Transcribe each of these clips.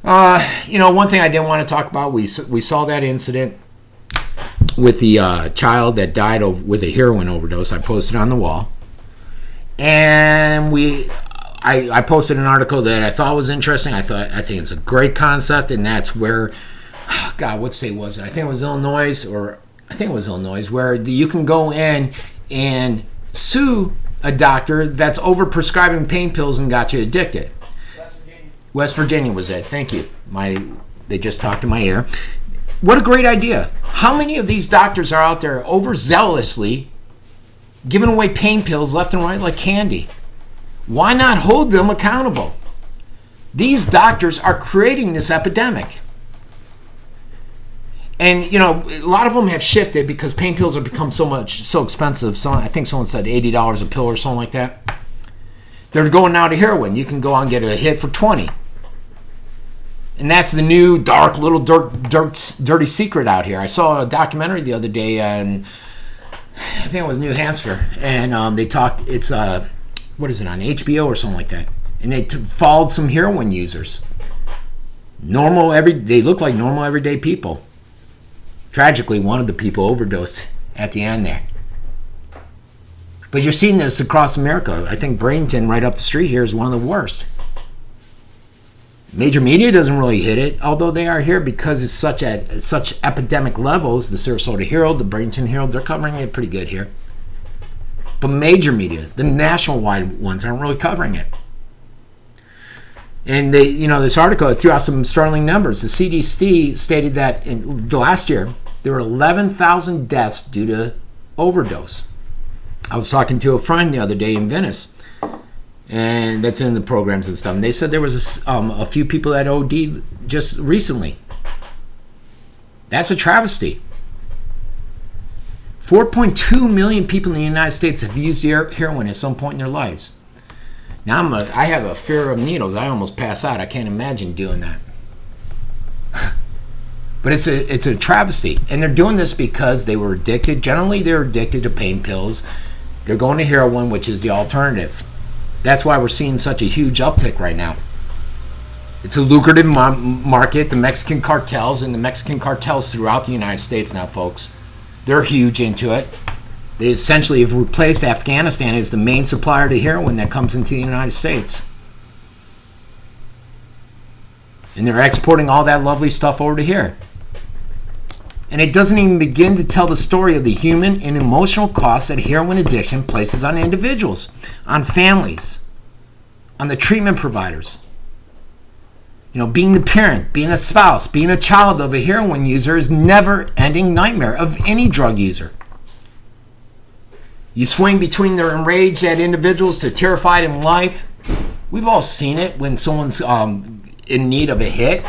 One thing I didn't want to talk about, we saw that incident with the child that died with a heroin overdose. I posted on the wall. And I posted an article that I thought was interesting. I think it's a great concept, and that's where, what state was it? I think it was Illinois, where you can go in and sue a doctor that's over-prescribing pain pills and got you addicted. West Virginia was it. Thank you. They just talked to my ear. What a great idea. How many of these doctors are out there overzealously giving away pain pills left and right like candy? Why not hold them accountable? These doctors are creating this epidemic. And, a lot of them have shifted because pain pills have become so expensive. So I think someone said $80 a pill or something like that. They're going now to heroin. You can go out and get a hit for $20. And that's the new dark little dirty secret out here. I saw a documentary the other day on, I think it was New Hampshire, and they talked, it's, what is it, on HBO or something like that. And they followed some heroin users. They look like normal everyday people. Tragically, one of the people overdosed at the end there. But you're seeing this across America. I think Bradenton, right up the street here, is one of the worst. Major media doesn't really hit it, although they are here because it's such epidemic levels. The Sarasota Herald, the Bradenton Herald, they're covering it pretty good here. But major media, the national-wide ones, aren't really covering it. And this article threw out some startling numbers. The CDC stated that in the last year, there were 11,000 deaths due to overdose. I was talking to a friend the other day in Venice, and that's in the programs and stuff. And they said there was a few people that OD'd just recently. That's a travesty. 4.2 million people in the United States have used heroin at some point in their lives. Now I have a fear of needles. I almost pass out. I can't imagine doing that. But it's a travesty, and they're doing this because they were addicted. Generally, they're addicted to pain pills. They're going to heroin, which is the alternative. That's why we're seeing such a huge uptick right now. It's a lucrative market. The Mexican cartels throughout the United States now, folks, they're huge into it. They essentially have replaced Afghanistan as the main supplier to heroin that comes into the United States. And they're exporting all that lovely stuff over to here. And it doesn't even begin to tell the story of the human and emotional costs that heroin addiction places on individuals, on families, on the treatment providers. Being the parent, being a spouse, being a child of a heroin user is a never-ending nightmare of any drug user. You swing between the enraged at individuals to terrified in life. We've all seen it when someone's in need of a hit.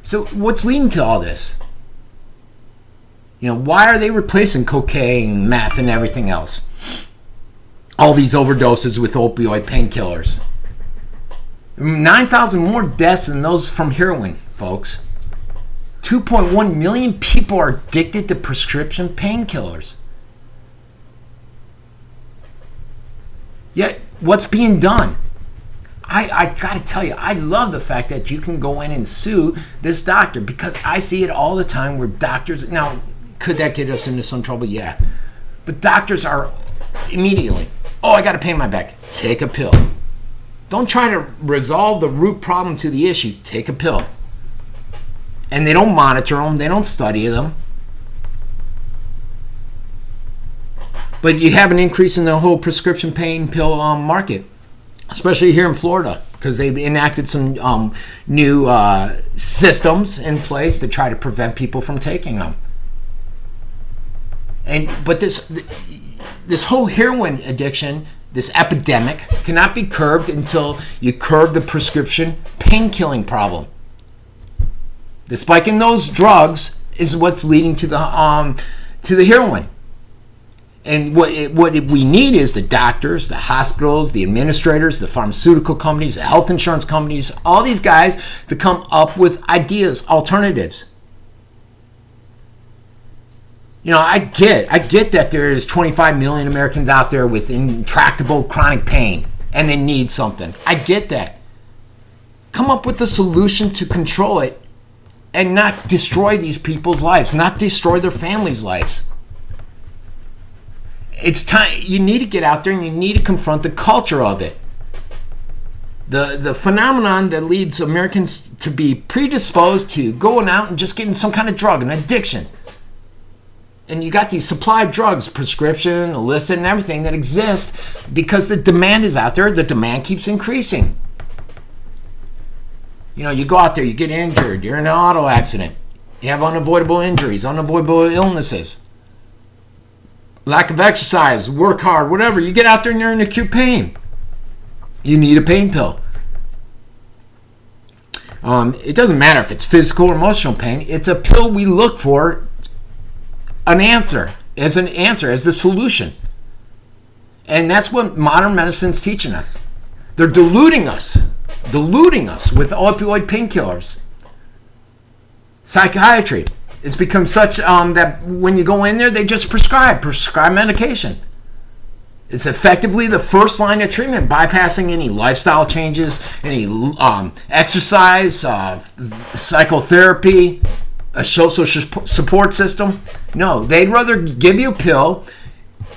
So what's leading to all this? Why are they replacing cocaine, meth, and everything else? All these overdoses with opioid painkillers. 9,000 more deaths than those from heroin, folks. 2.1 million people are addicted to prescription painkillers. Yet, what's being done? I got to tell you, I love the fact that you can go in and sue this doctor, because I see it all the time where doctors... Now, could that get us into some trouble? Yeah. But doctors are immediately, I got a pain in my back. Take a pill. Don't try to resolve the root problem to the issue. Take a pill. And they don't monitor them. They don't study them. But you have an increase in the whole prescription pain pill market, especially here in Florida, because they've enacted some new systems in place to try to prevent people from taking them. But this whole heroin addiction, this epidemic, cannot be curbed until you curb the prescription pain-killing problem. The spike in those drugs is what's leading to the heroin. And what we need is the doctors, the hospitals, the administrators, the pharmaceutical companies, the health insurance companies, all these guys to come up with ideas, alternatives. I get that there is 25 million Americans out there with intractable chronic pain. and they need something. I get that. Come up with a solution to control it and not destroy these people's lives, not destroy their families' lives. It's time. You need to get out there and you need to confront the culture of it. The phenomenon that leads Americans to be predisposed to going out and just getting some kind of drug, an addiction. And you got these supply of drugs, prescription, illicit, and everything that exists because the demand is out there. The demand keeps increasing. You know, you go out there, you get injured, you're in an auto accident. You have unavoidable injuries, unavoidable illnesses. Lack of exercise, work hard, whatever. You get out there and you're in acute pain. You need a pain pill. It doesn't matter if it's physical or emotional pain. It's a pill we look for as the solution. And that's what modern medicine's teaching us. They're deluding us with opioid painkillers. Psychiatry. It's become such that when you go in there, they just prescribe medication. It's effectively the first line of treatment, bypassing any lifestyle changes, any exercise, psychotherapy, a social support system. No, they'd rather give you a pill.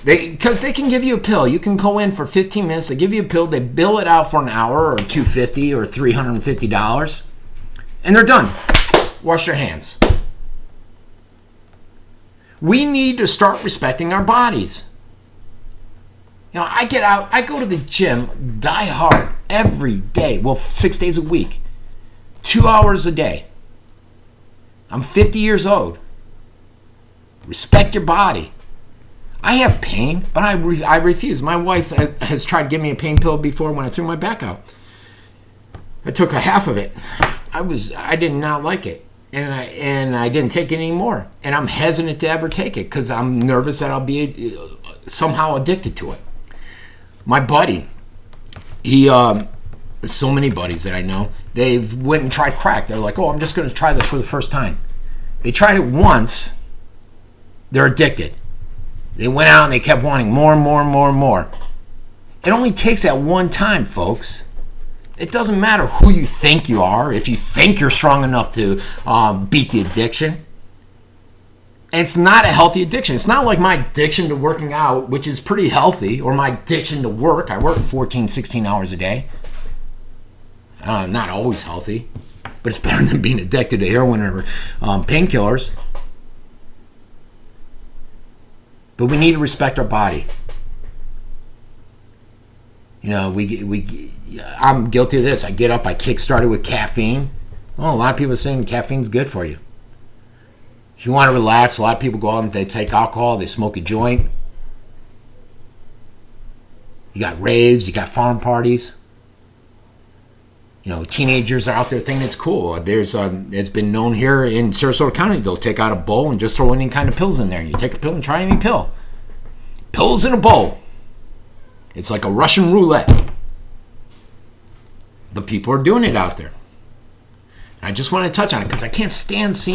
Because they can give you a pill. You can go in for 15 minutes. They give you a pill. They bill it out for an hour or $250 or $350. And they're done. Wash your hands. We need to start respecting our bodies. You know, I get out, I go to the gym, die hard, every day. Well, 6 days a week. 2 hours a day. I'm 50 years old. Respect your body. I have pain, but I refuse. My wife has tried to give me a pain pill before when I threw my back out. I took a half of it. I did not like it. And I didn't take it anymore. And I'm hesitant to ever take it because I'm nervous that I'll be somehow addicted to it. My buddy, so many buddies that I know, they've went and tried crack. They're like, oh, I'm just going to try this for the first time. They tried it once. They're addicted. They went out and they kept wanting more and more and more and more. It only takes that one time, folks. It doesn't matter who you think you are, if you think you're strong enough to beat the addiction. And it's not a healthy addiction. It's not like my addiction to working out, which is pretty healthy, or my addiction to work. I work 14, 16 hours a day. Not always healthy, but it's better than being addicted to heroin or painkillers. But we need to respect our body. You know, I'm guilty of this. I get up, I kick-started with caffeine. Well, a lot of people are saying caffeine's good for you. If you want to relax, a lot of people go out and they take alcohol, they smoke a joint. You got raves, you got farm parties. You know, teenagers are out there thinking it's cool. It's been known here in Sarasota County, they'll take out a bowl and just throw any kind of pills in there. And you take a pill and try any pill. Pills in a bowl. It's like a Russian roulette. But people are doing it out there. And I just want to touch on it because I can't stand seeing